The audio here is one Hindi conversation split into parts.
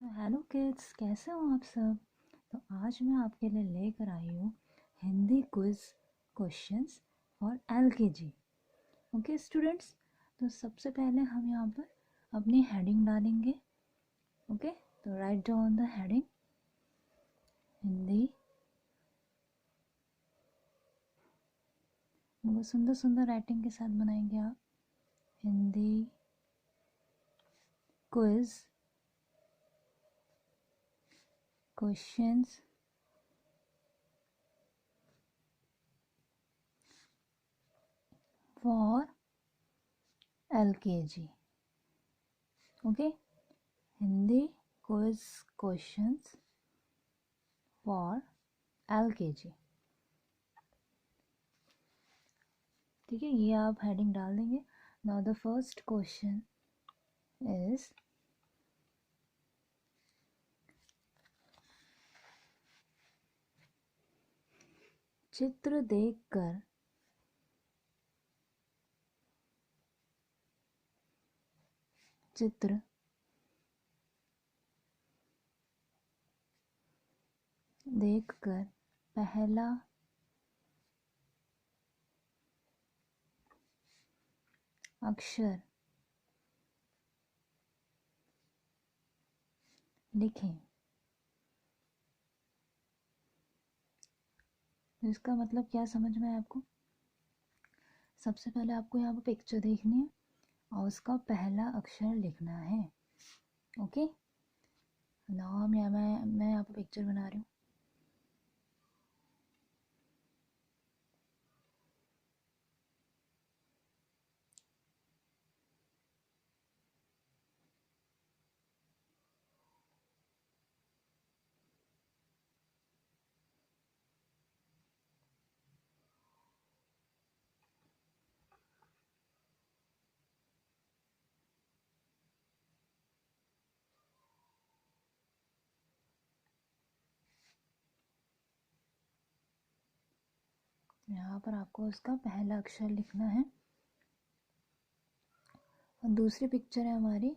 तो हेलो किड्स, कैसे हो आप सब। तो आज मैं आपके लिए लेकर आई हूँ Hindi quiz questions for LKG. Okay students, तो सबसे पहले हम यहाँ पर अपनी हेडिंग डालेंगे। ओके, तो write down the heading Hindi. वो सुंदर सुंदर राइटिंग के साथ बनाएंगे आप। Hindi quiz questions for LKG. Okay, Hindi quiz questions for LKG. ठीक है, ये आप हेडिंग डाल देंगे। Now the first question is चित्र देखकर चित्र देखकर पहला अक्षर लिखें। तो इसका मतलब क्या समझ में आया आपको। सबसे पहले आपको यहाँ पर पिक्चर देखनी है और उसका पहला अक्षर लिखना है। ओके, नाउ मैं यहाँ पर पिक्चर बना रही हूँ। यहाँ पर आपको उसका पहला अक्षर लिखना है। और दूसरी पिक्चर है हमारी,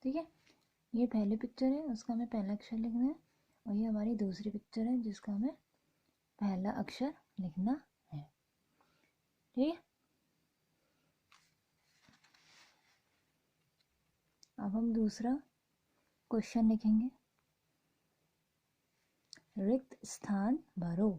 ठीक है। ये पहली पिक्चर है, उसका हमें पहला अक्षर लिखना है। और ये हमारी दूसरी पिक्चर है जिसका हमें पहला अक्षर लिखना है। ठीक है, अब हम दूसरा क्वेश्चन लिखेंगे। रिक्त स्थान भरो।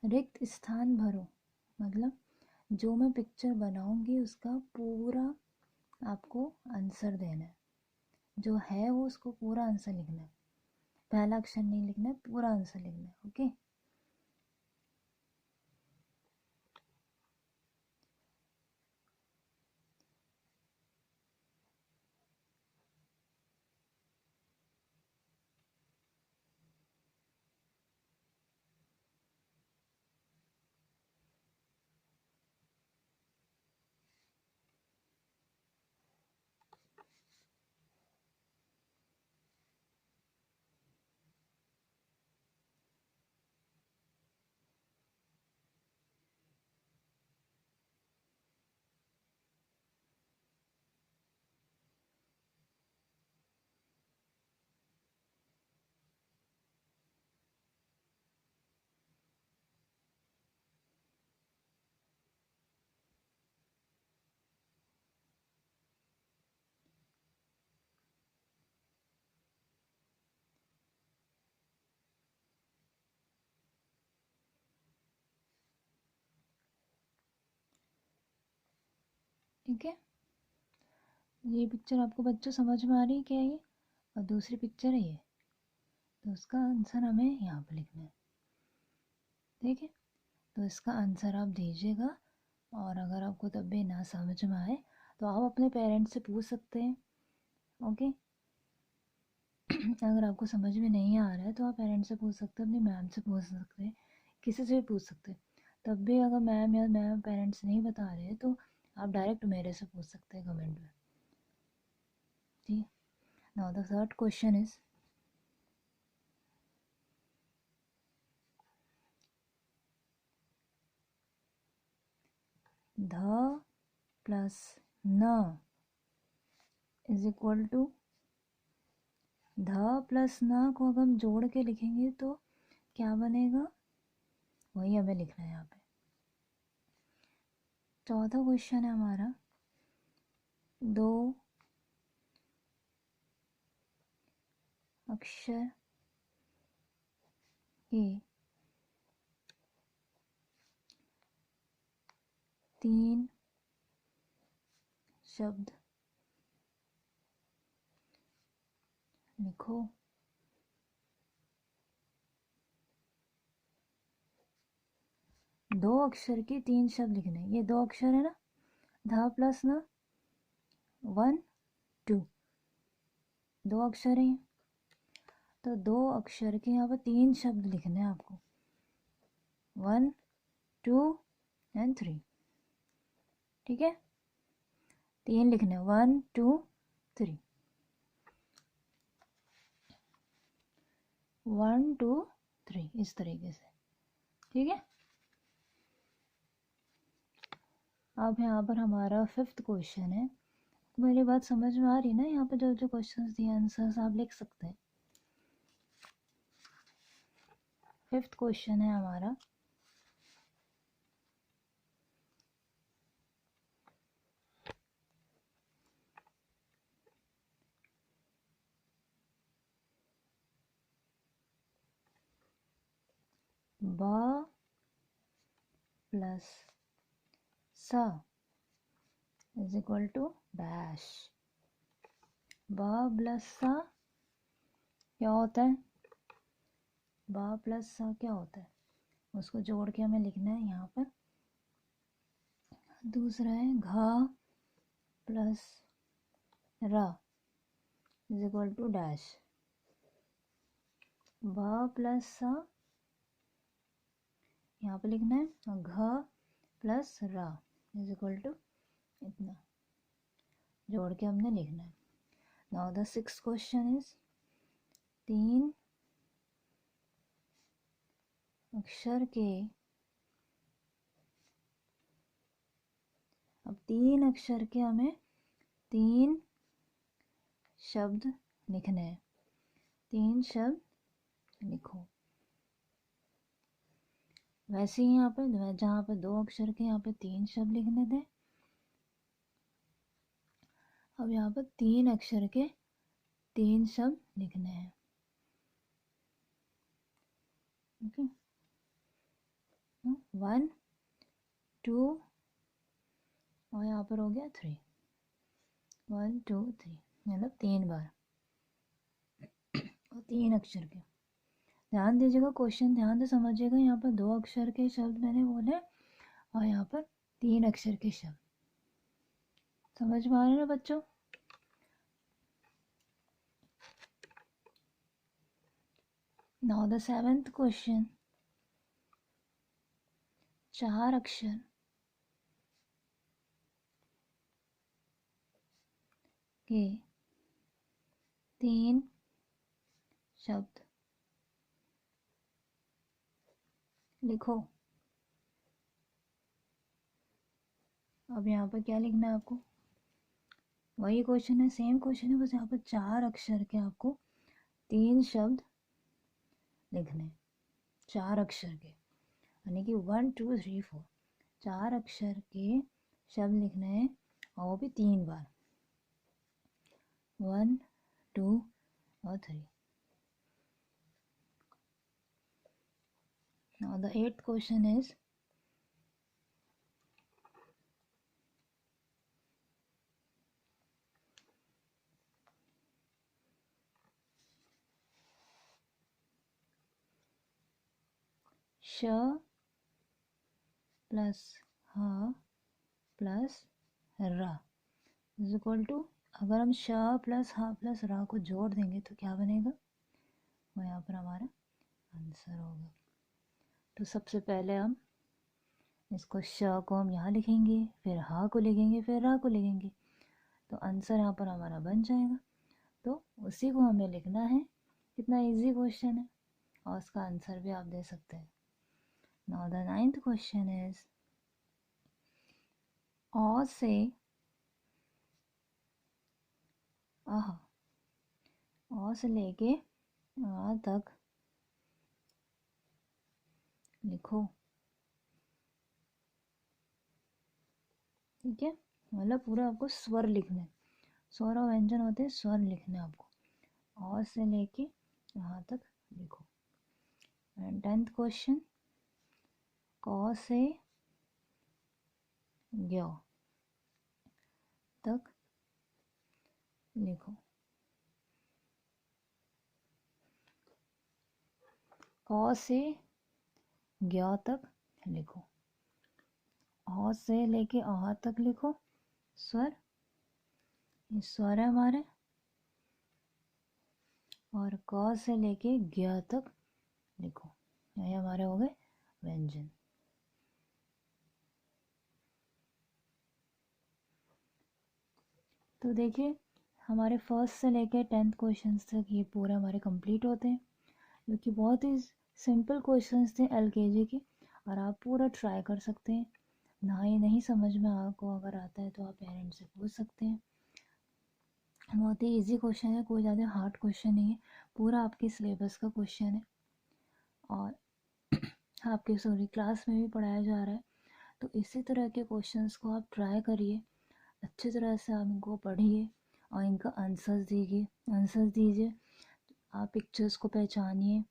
रिक्त स्थान भरो मतलब जो मैं पिक्चर बनाऊंगी उसका पूरा आपको आंसर देना है। जो है वो उसको पूरा आंसर लिखना है, पहला अक्षर नहीं लिखना है, पूरा आंसर लिखना है। ओके, ठीक है। ये पिक्चर आपको बच्चों समझ में आ रही है क्या है ये, और दूसरी पिक्चर है ये। तो उसका आंसर हमें यहाँ पर लिखना है। ठीक है, तो इसका आंसर आप दीजिएगा और अगर आपको तब भी ना समझ में आए तो आप अपने पेरेंट्स से पूछ सकते हैं। ओके अगर आपको समझ में नहीं आ रहा है तो आप पेरेंट्स से पूछ सकते हैं, अपनी मैम से पूछ सकते हैं, किसी से भी पूछ सकते हैं। तब भी अगर मैम या मैम पेरेंट्स नहीं बता रहे तो आप डायरेक्ट मेरे से पूछ सकते हैं कमेंट में। ठीक, now the third question is ध प्लस न इज इक्वल टू, ध प्लस न को अगर हम जोड़ के लिखेंगे तो क्या बनेगा, वही हमें लिखना है यहाँ पे। चौथा क्वेश्चन है हमारा, दो अक्षर के तीन शब्द लिखो। दो अक्षर के तीन शब्द लिखने, ये दो अक्षर है ना, ध प्लस न, 1 2, दो अक्षर हैं, तो दो अक्षर के यहाँ पर तीन शब्द लिखने हैं आपको, 1 2 एंड 3। ठीक है, तीन लिखने, 1 2 3, 1 2 3 इस तरीके से। ठीक है, अब यहाँ पर हमारा फिफ्थ क्वेश्चन है। मेरी बात समझ में आ रही है ना, यहाँ पे जो जो क्वेश्चंस दिए आंसर्स आप लिख सकते हैं। फिफ्थ क्वेश्चन है हमारा, ब प्लस स इज इक्वल टू डैश। ब प्लस स क्या होता है, ब प्लस स क्या होता है, उसको जोड़ के हमें लिखना है यहाँ पर। दूसरा है घ प्लस र इज इक्वल टू डैश। ब प्लस स यहाँ पे लिखना है, और घ प्लस र इज इक्वल टू इतना, जोड़ के हमने लिखना है। Now the sixth question is, तीन अक्षर के, अब तीन अक्षर के हमें तीन शब्द लिखने हैं, तीन शब्द लिखो। वैसे ही यहाँ पे जहाँ पे दो अक्षर के यहाँ पे तीन शब्द लिखने थे, अब यहाँ पर तीन अक्षर के तीन शब्द लिखने हैं। ओके, 1 2 और यहाँ पर हो गया 3, 1 2 3, मतलब तीन बार, और तीन अक्षर के। ध्यान दीजिएगा, क्वेश्चन ध्यान से समझिएगा, यहाँ पर दो अक्षर के शब्द मैंने बोले और यहाँ पर तीन अक्षर के शब्द। समझ में आ रहे हैं ना बच्चों? नाउ द सेवेंथ क्वेश्चन, चार अक्षर के तीन शब्द लिखो। अब यहाँ पर क्या लिखना है आपको, वही क्वेश्चन है, सेम क्वेश्चन है, बस यहाँ पर चार अक्षर के आपको तीन शब्द लिखने, चार अक्षर के, यानी कि 1 2 3 4, चार अक्षर के शब्द लिखने हैं, और वो भी तीन बार, 1 2 और 3। Now the eighth question is, श प्लस ह प्लस रा इज इक्वल टू, अगर हम शाह प्लस हा प्लस रा को जोड़ देंगे तो क्या बनेगा, वो यहाँ पर हमारा आंसर होगा। तो सबसे पहले हम इसको शाह को हम यहाँ लिखेंगे, फिर हा को लिखेंगे, फिर रा को लिखेंगे, तो आंसर यहाँ पर हमारा बन जाएगा। तो उसी को हमें लिखना है। कितना इजी क्वेश्चन है, और उसका आंसर भी आप दे सकते हैं। Now the 9th question is, a say ah, अ से लेके आ तक लिखो। ठीक है, मतलब पूरा आपको स्वर लिखना है। स्वर और व्यंजन होते हैं, स्वर लिखने आपको। अ से लेके यहाँ तक लिखो। एंड 10th क्वेश्चन, क से ज्ञ तक लिखो। क से ज्ञ तक लिखो। अ से लेके आ तक लिखो स्वर, ये स्वर है हमारे। और क से लेके ज्ञ तक लिखो, ये हमारे हो गए व्यंजन। तो देखिए, हमारे फर्स्ट से लेके 10th क्वेश्चन तक ये पूरे हमारे कंप्लीट होते हैं, जो कि बहुत ही सिंपल क्वेश्चंस थे एलकेजी के, और आप पूरा ट्राई कर सकते हैं। ना ही नहीं समझ में आपको अगर आता है तो आप पेरेंट्स से पूछ सकते हैं। बहुत ही इजी क्वेश्चन है, कोई ज़्यादा हार्ड क्वेश्चन नहीं है, पूरा आपके सिलेबस का क्वेश्चन है, और आपके सॉरी क्लास में भी पढ़ाया जा रहा है। तो इसी तरह के क्वेश्चंस को आप ट्राई करिए, अच्छी तरह से आप इनको पढ़िए और इनका आंसर्स दीजिए। आप पिक्चर्स को पहचानिए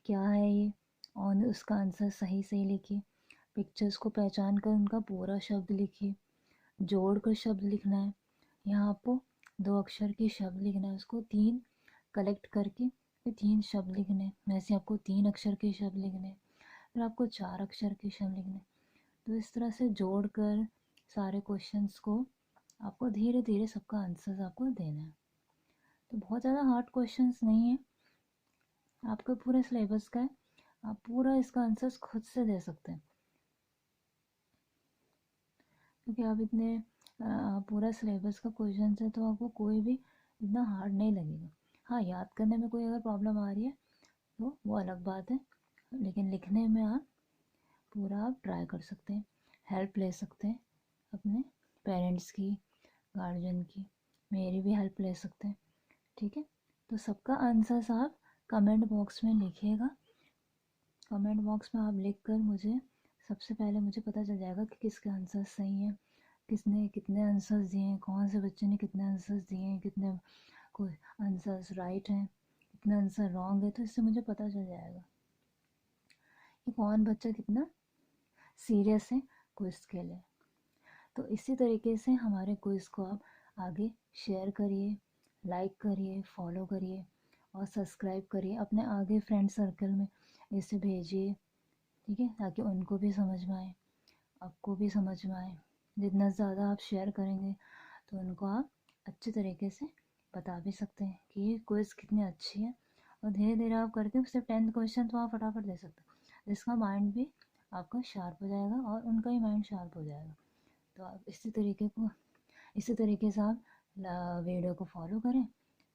क्या है ये, और उसका आंसर सही सही लिखिए। पिक्चर्स को पहचान कर उनका पूरा शब्द लिखिए, जोड़ कर शब्द लिखना है। यहाँ आपको 2 अक्षर के शब्द लिखना है, उसको 3 कलेक्ट करके फिर 3 शब्द लिखने हैं। वैसे आपको 3 अक्षर के शब्द लिखने हैं, फिर आपको 4 अक्षर के शब्द लिखने हैं। तो इस तरह से जोड़ कर सारे क्वेश्चंस को आपको धीरे धीरे सबका आंसर आपको देना है। तो बहुत ज़्यादा हार्ड क्वेश्चंस नहीं है, आपको पूरे सिलेबस का है, आप पूरा इसका आंसर्स खुद से दे सकते हैं, क्योंकि आप इतने पूरा सिलेबस का क्वेश्चन है, तो आपको कोई भी इतना हार्ड नहीं लगेगा। हाँ, याद करने में कोई अगर प्रॉब्लम आ रही है तो वो अलग बात है, लेकिन लिखने में आप पूरा आप ट्राई कर सकते हैं, हेल्प ले सकते हैं अपने पेरेंट्स की, गार्जियन की, मेरी भी हेल्प ले सकते हैं। ठीक है, तो सबका आंसर्स आप कमेंट बॉक्स में लिखिएगा। कमेंट बॉक्स में आप लिख कर मुझे सबसे पहले मुझे पता चल जाएगा कि किसके आंसर सही हैं, किसने कितने आंसर्स दिए हैं, कौन से बच्चे ने कितने आंसर्स दिए हैं, कितने कोई आंसर्स राइट हैं, कितने आंसर रॉन्ग है। तो इससे मुझे पता चल जाएगा कि कौन बच्चा कितना सीरियस है क्विज़ के लिए। तो इसी तरीके से हमारे क्विज़ को आप आगे शेयर करिए, लाइक करिए, फॉलो करिए और सब्सक्राइब करिए, अपने आगे फ्रेंड सर्कल में इसे भेजिए। ठीक है, ताकि उनको भी समझ में आए, आपको भी समझ में आए। जितना ज़्यादा आप शेयर करेंगे तो उनको आप अच्छे तरीके से बता भी सकते हैं कि ये क्विज़ कितनी अच्छी है, और धीरे धीरे आप करके सिर्फ 10th क्वेश्चन तो आप फटाफट दे सकते हैं, जिसका माइंड भी आपका शार्प हो जाएगा और उनका ही माइंड शार्प हो जाएगा। तो आप इसी तरीके से आप वीडियो को फॉलो करें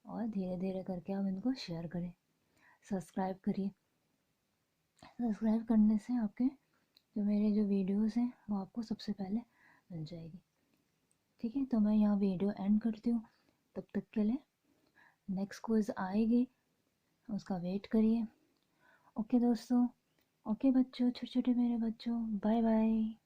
और धीरे धीरे करके आप इनको शेयर करें। सब्सक्राइब करिए, सब्सक्राइब करने से आपके जो मेरे जो वीडियोस हैं वो आपको सबसे पहले मिल जाएगी। ठीक है, तो मैं यहाँ वीडियो एंड करती हूँ, तब तक के लिए नेक्स्ट क्विज़ आएगी, उसका वेट करिए। ओके दोस्तों, ओके बच्चों, छोटे छोटे मेरे बच्चों, बाय बाय।